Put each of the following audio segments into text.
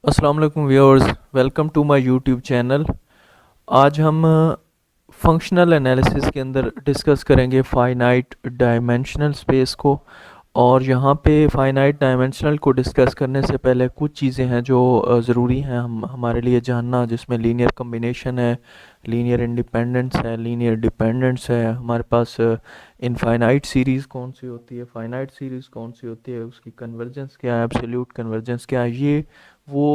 अस्सलाम वालेकुम viewers, welcome to my YouTube channel. आज हम फंक्शनल एनालिसिस के अंदर डिस्कस करेंगे फाइनाइट डायमेंशनल स्पेस को। और यहाँ पे फाइनाइट डायमेंशनल को डिस्कस करने से पहले कुछ चीज़ें हैं जो ज़रूरी हैं हम हमारे लिए जानना, जिसमें लीनियर कम्बिनेशन है, लीनियर इंडिपेंडेंस है, लीनियर डिपेंडेंस है। हमारे पास इनफाइनाइट सीरीज़ कौन सी होती है, फाइनाइट सीरीज़ कौन सी होती है, उसकी कन्वर्जेंस क्या है, एब्सोल्यूट कन्वर्जेंस क्या है। ये वो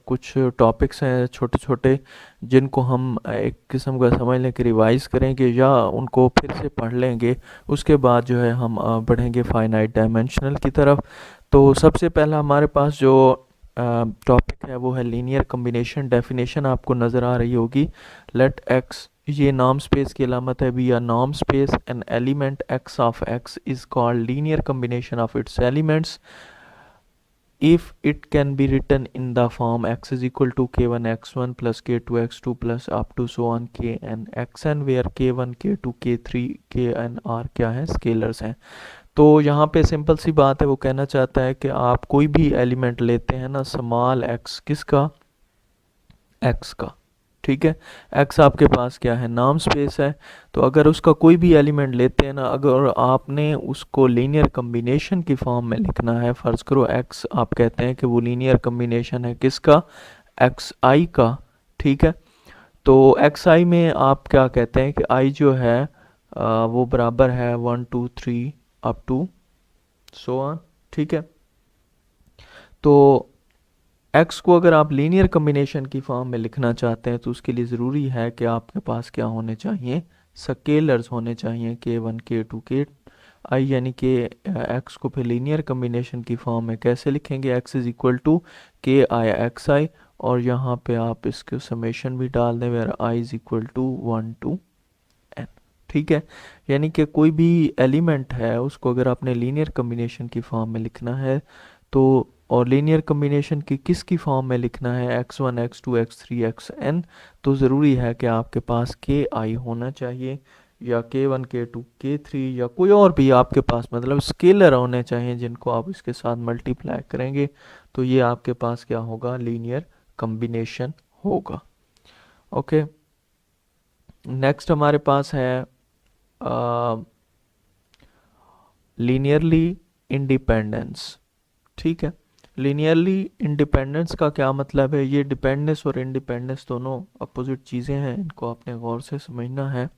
कुछ टॉपिक्स हैं छोटे छोटे, जिनको हम एक किस्म का समझ लें कि रिवाइज करेंगे या उनको फिर से पढ़ लेंगे। उसके बाद जो है हम बढ़ेंगे फाइनाइट डायमेंशनल की तरफ। तो सबसे पहला हमारे पास जो टॉपिक है वो है लीनियर कम्बिनेशन। डेफिनेशन आपको नज़र आ रही होगी। लेट एक्स, ये नॉर्म स्पेस की अलामत है। Be are norm space an element x of x is called linear combination of its elements if it can be written in the form x is equal to k1 x1 plus k2 x2 plus up to so on kn xn, where k1 k2 k3 kn r क्या है, scalars हैं। तो यहाँ पे simple सी बात है, वो कहना चाहता है कि आप कोई भी एलिमेंट लेते हैं ना, स्मॉल एक्स, किसका, एक्स का, ठीक है। एक्स आपके पास क्या है, नाम स्पेस है। तो अगर उसका कोई भी एलिमेंट लेते हैं ना, अगर आपने उसको लीनियर कम्बिनेशन की फॉर्म में लिखना है, फ़र्ज़ करो एक्स, आप कहते हैं कि वो लीनियर कम्बिनेशन है किसका, एक्स आई का, ठीक है। तो एक्स आई में आप क्या कहते हैं कि आई जो है वो बराबर है 1 2 3 अप टू सो ऑन, ठीक है। तो एक्स को अगर आप लीनियर कम्बिनेशन की फॉर्म में लिखना चाहते हैं तो उसके लिए ज़रूरी है कि आपके पास क्या होने चाहिए, स्केलर्स होने चाहिए, k1 k2 के आई, यानी कि एक्स को फिर लीनियर कम्बिनेशन की फॉर्म में कैसे लिखेंगे, एक्स इज़ इक्वल टू के आई एक्स आई, और यहाँ पे आप इसके समेशन भी डाल दें, where i is equal to 1 to n, ठीक है। यानी कि कोई भी एलिमेंट है उसको अगर आपने लीनियर कम्बिनेशन की फॉर्म में लिखना है तो, और लीनियर कम्बिनेशन की किसकी फॉर्म में लिखना है, x1 x2 x3 xn, तो ज़रूरी है कि आपके पास के आई होना चाहिए, या k1 k2 k3, या कोई और भी आपके पास मतलब स्केलर होने चाहिए जिनको आप इसके साथ मल्टीप्लाई करेंगे। तो ये आपके पास क्या होगा, लीनियर कम्बिनेशन होगा। ओके, नेक्स्ट हमारे पास है लीनियरली इंडिपेंडेंस, ठीक है। लीनियरली इंडिपेंडेंस का क्या मतलब है, ये डिपेंडेंस और इंडिपेंडेंस दोनों अपोजिट चीज़ें हैं, इनको आपने गौर से समझना है।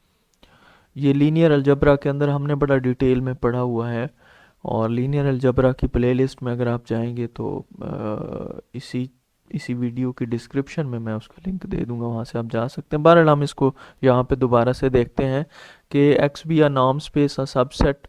ये लीनियर अलजबरा के अंदर हमने बड़ा डिटेल में पढ़ा हुआ है, और लीनियर अलजबरा की प्लेलिस्ट में अगर आप जाएंगे तो इसी इसी वीडियो की डिस्क्रिप्शन में मैं उसका लिंक दे दूंगा, वहाँ से आप जा सकते हैं। बहरहाल हम इसको यहाँ पे दोबारा से देखते हैं कि एक्स बी या नॉर्म स्पेस अ सबसेट,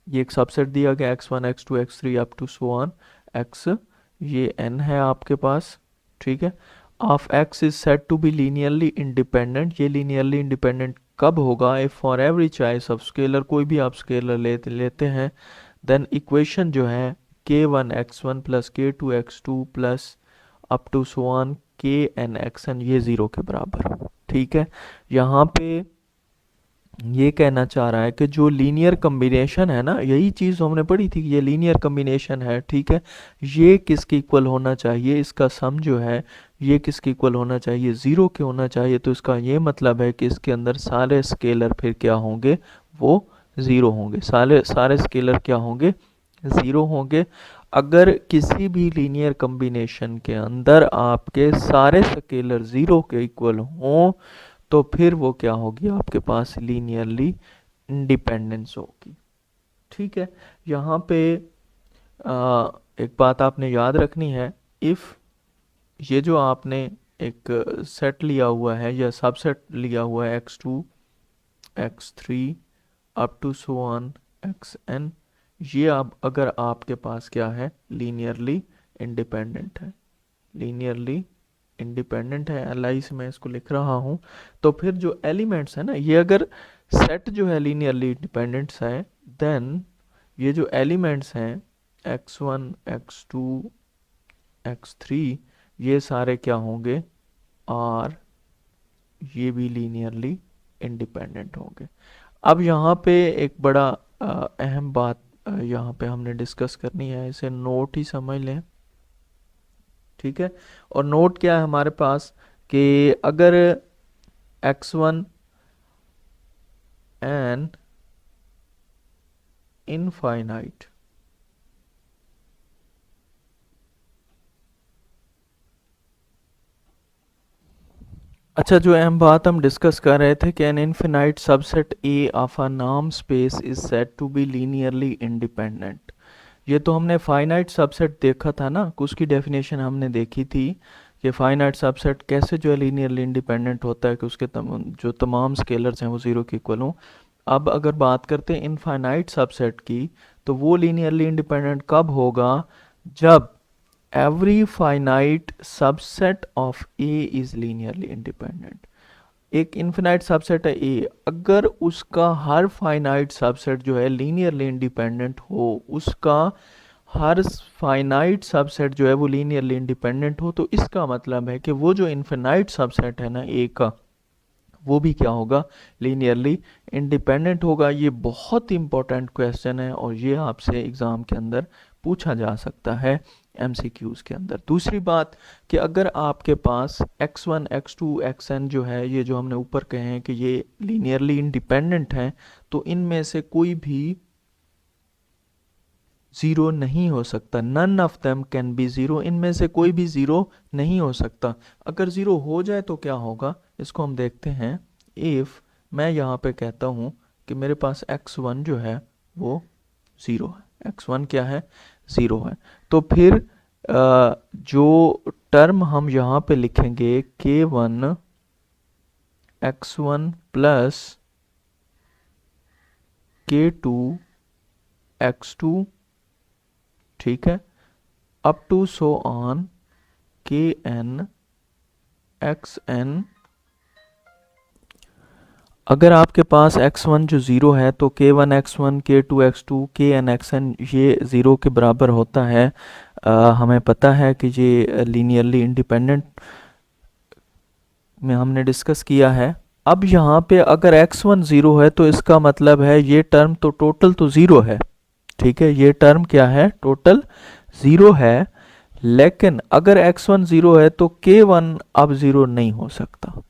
ये एक सबसेट दिया गया x1 x2 x3 up to so on x, ये n है आपके पास, ठीक है। Of x is said to be linearly independent, ये लीनियरली इंडिपेंडेंट कब होगा, if for every choice of scalar, कोई भी आप स्केलर लेते हैं, देन इक्वेशन जो है k1 x1 plus k2 x2 plus up to so on kn xn, ये ज़ीरो के बराबर, ठीक है। यहाँ पे ये कहना चाह रहा है कि जो लीनियर कम्बिनेशन है ना, यही चीज़ हमने पढ़ी थी कि ये लीनियर कम्बिनेशन है, ठीक है। ये किसके इक्वल होना चाहिए, इसका सम जो है ये किसके इक्वल होना चाहिए, ज़ीरो के होना चाहिए। तो इसका ये मतलब है कि इसके अंदर सारे स्केलर फिर क्या होंगे, वो ज़ीरो होंगे, सारे सारे स्केलर क्या होंगे, ज़ीरो होंगे। अगर किसी भी लीनियर कम्बिनेशन के अंदर आपके सारे स्केलर ज़ीरो के इक्वल हों तो फिर वो क्या होगी, आपके पास लीनियरली इंडिपेंडेंस होगी, ठीक है। यहाँ पे एक बात आपने याद रखनी है, इफ़ ये जो आपने एक सेट लिया हुआ है या सबसेट लिया हुआ है x2 x3 up to so on xn, ये अब अगर आपके पास क्या है, लीनियरली इंडिपेंडेंट है, लीनियरली इंडिपेंडेंट है, एल से मैं इसको लिख रहा हूँ। तो फिर जो एलिमेंट्स है ना, ये अगर सेट जो है लीनियरली इंडिपेंडेंट है, देन ये जो एलिमेंट्स हैं x1 x2 x3, ये सारे क्या होंगे, और ये भी लीनियरली इंडिपेंडेंट होंगे। अब यहाँ पे एक बड़ा अहम बात यहाँ पे हमने डिस्कस करनी है, इसे नोट ही समझ लें, ठीक है। और नोट क्या है हमारे पास कि अगर x1 एन इनफाइनाइट, अच्छा जो अहम बात हम डिस्कस कर रहे थे कि an infinite subset A of a norm space is said to be linearly independent. ये तो हमने फाइनाइट सबसेट देखा था ना, उसकी डेफिनेशन हमने देखी थी कि फाइनाइट सबसेट कैसे जो है लीनियरली इंडिपेंडेंट होता है कि उसके जो तमाम स्केलर्स हैं वो ज़ीरो के इक्वल हों। अब अगर बात करते हैं इनफाइनाइट सबसेट की, तो वो लीनियरली इंडिपेंडेंट कब होगा, जब every finite subset of A is linearly independent। एक इन्फिनाइट सबसेट है ए, अगर उसका हर फाइनाइट सबसेट जो है लीनियरली इंडिपेंडेंट हो, उसका हर फाइनाइट सबसेट जो है वो लीनियरली इंडिपेंडेंट हो, तो इसका मतलब है कि वो जो इन्फिनाइट सबसेट है ना ए का, वो भी क्या होगा, लीनियरली इंडिपेंडेंट होगा। ये बहुत इंपॉर्टेंट क्वेश्चन है और ये आपसे एग्ज़ाम के अंदर पूछा जा सकता है MCQs के अंदर। दूसरी बात कि अगर आपके पास x1 x2 xn जो है, ये जो हमने ऊपर कहे हैं कि ये लीनियरली इंडिपेंडेंट हैं, तो इनमें से कोई भी ज़ीरो नहीं हो सकता। None of them can be zero, इनमें से कोई भी ज़ीरो नहीं हो सकता। अगर ज़ीरो हो जाए तो क्या होगा, इसको हम देखते हैं। इफ़ मैं यहाँ पे कहता हूँ कि मेरे पास x1 जो है वो ज़ीरो है, x1 क्या है, ज़ीरो है, तो फिर जो टर्म हम यहाँ पे लिखेंगे k1 x1 plus k2 x2, ठीक है, up to so on kn xn। अगर आपके पास x1 जो ज़ीरो है तो k1 x1 k2 x2 kn xn ये ज़ीरो के बराबर होता है। हमें पता है कि ये लीनियरली इंडिपेंडेंट में हमने डिस्कस किया है। अब यहाँ पे अगर x1 ज़ीरो है तो इसका मतलब है ये टर्म तो टोटल तो ज़ीरो है, ठीक है, ये टर्म क्या है, टोटल ज़ीरो है। लेकिन अगर x1 ज़ीरो है तो k1 अब ज़ीरो नहीं हो सकता,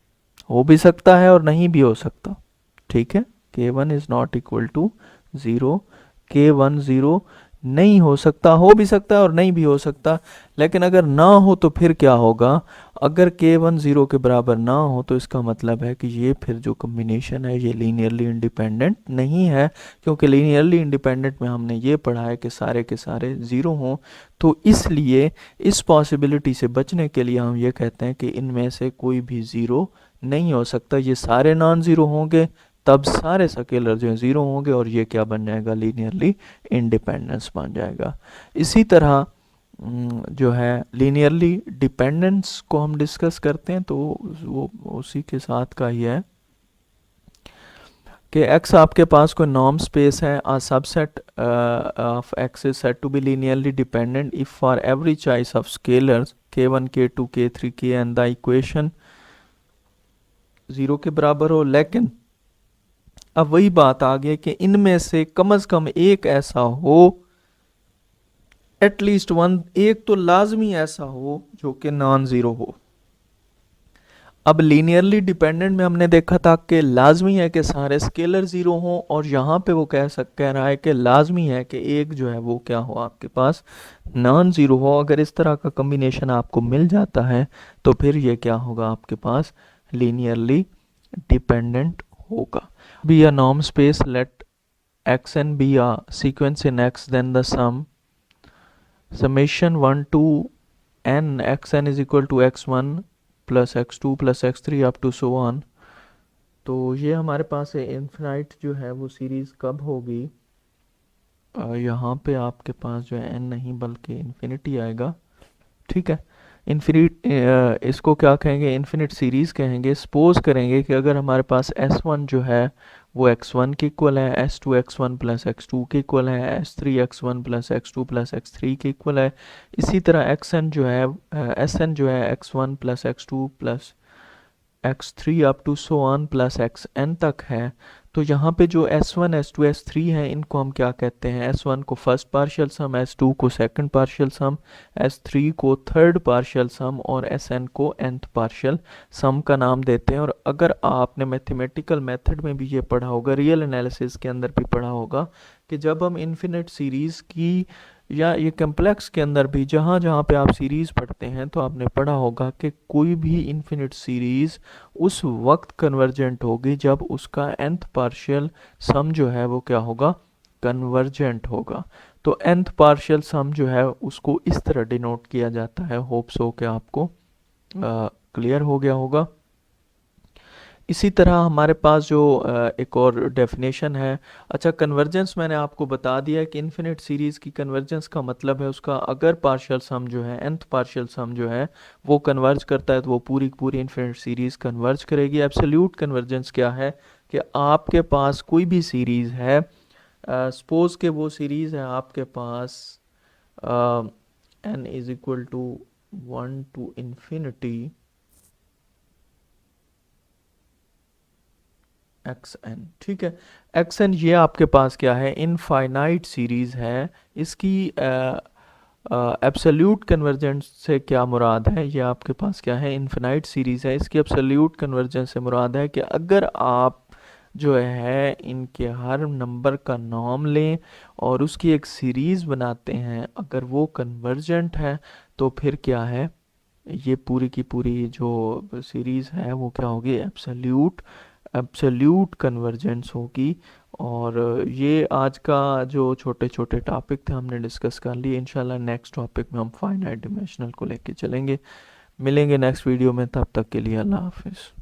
हो भी सकता है और नहीं भी हो सकता, ठीक है। k1 is not equal to zero, k1 zero नहीं हो सकता, हो भी सकता है और नहीं भी हो सकता। लेकिन अगर ना हो तो फिर क्या होगा, अगर k1 ज़ीरो के बराबर ना हो तो इसका मतलब है कि ये फिर जो कम्बिनेशन है ये लीनियरली इंडिपेंडेंट नहीं है, क्योंकि लीनियरली इंडिपेंडेंट में हमने ये पढ़ा है कि सारे के सारे ज़ीरो हों। तो इसलिए इस पॉसिबिलिटी से बचने के लिए हम ये कहते हैं कि इनमें से कोई भी ज़ीरो नहीं हो सकता, ये सारे नॉन ज़ीरो होंगे, तब सारे स्केलर जो हैं ज़ीरो होंगे और ये क्या बन जाएगा, लीनियरली इंडिपेंडेंस बन जाएगा। इसी तरह जो है लीनियरली डिपेंडेंस को हम डिस्कस करते हैं तो वो उसी के साथ का ही है कि x आपके पास कोई नॉर्म स्पेस है, a subset of x is said to be linearly dependent if for every choice of scalars k1 k2 k3 kn the equation zero के बराबर हो। लेकिन अब वही बात आ गई कि इनमें से कम से कम एक ऐसा हो, एटलीस्ट वन, एक तो लाजमी ऐसा हो जो कि नॉन ज़ीरो हो। अब लीनियरली डिपेंडेंट में हमने देखा था कि लाजमी है कि सारे स्केलर ज़ीरो हों, और यहाँ पे वो कह रहा है कि लाजमी है कि एक जो है वो क्या हो, आपके पास नॉन ज़ीरो हो। अगर इस तरह का कम्बिनेशन आपको मिल जाता है तो फिर ये क्या होगा, आपके पास लीनियरली डिपेंडेंट होगा। Be a norm space, let xn be a sequence in x, then the summation 1 to n xn is equal to x1 plus x2 plus x3 up to so on. तो ये हमारे पास है infinite जो है वो series कब होगी, यहाँ पे आपके पास जो है n नहीं बल्कि इन्फिनिटी आएगा, ठीक है। इन्फिनिट इसको क्या कहेंगे, इन्फिनिट सीरीज़ कहेंगे। सपोज करेंगे कि अगर हमारे पास S1 जो है वो x1 के इक्वल है, S2 x1 प्लस x2 के इक्वल है, S3 x1 plus x2 plus x3 के इक्वल है। इसी तरह xn जो है Sn जो है x1 plus x2 plus x3 up to so on plus xn तक है। तो यहाँ पे जो S1 S2 S3 है इनको हम क्या कहते हैं, S1 को फर्स्ट पार्शियल सम, S2 को सेकंड पार्शियल सम, S3 को थर्ड पार्शियल सम और Sn को nth पार्शियल सम का नाम देते हैं। और अगर आपने मैथमेटिकल मेथड में भी ये पढ़ा होगा, रियल एनालिसिस के अंदर भी पढ़ा होगा कि जब हम इन्फिनिट सीरीज़ की या ये कम्प्लेक्स के अंदर भी जहाँ जहाँ पे आप सीरीज़ पढ़ते हैं तो आपने पढ़ा होगा कि कोई भी इन्फिनिट सीरीज़ उस वक्त कन्वर्जेंट होगी जब उसका nth पार्शियल सम जो है वो क्या होगा, कन्वर्जेंट होगा। तो nth पार्शियल सम जो है उसको इस तरह डिनोट किया जाता है। होप सो कि आपको क्लियर हो गया होगा। इसी तरह हमारे पास जो एक और डेफिनेशन है। अच्छा, कन्वर्जेंस मैंने आपको बता दिया कि इन्फिनिट सीरीज़ की कन्वर्जेंस का मतलब है उसका अगर पार्शियल सम जो है, nth पार्शियल सम जो है वो कन्वर्ज करता है तो वो पूरी की पूरी इन्फिनिट सीरीज़ कन्वर्ज करेगी। एब्सोल्यूट कन्वर्जेंस क्या है कि आपके पास कोई भी सीरीज़ है, सपोज के वो सीरीज़ है आपके पास n is equal to 1 to infinity xn, ठीक है। xn ये आपके पास क्या है, इनफाइनाइट सीरीज़ है। इसकी एब्सोल्यूट कन्वर्जेंस से क्या मुराद है, ये आपके पास क्या है, इनफिनाइट सीरीज़ है। इसकी एब्सोल्यूट कन्वर्जेंस से मुराद है कि अगर आप जो है इनके हर नंबर का नॉर्म लें और उसकी एक सीरीज़ बनाते हैं, अगर वो कन्वर्जेंट है तो फिर क्या है, ये पूरी की पूरी जो सीरीज़ है वो क्या होगी, एब्सोल्यूट कन्वर्जेंस होगी। और ये आज का जो छोटे छोटे टॉपिक थे हमने डिस्कस कर लिए। इंशाल्लाह नेक्स्ट टॉपिक में हम फाइनाइट डिमेंशनल को लेके चलेंगे। मिलेंगे नेक्स्ट वीडियो में, तब तक के लिए अल्लाह हाफिज़।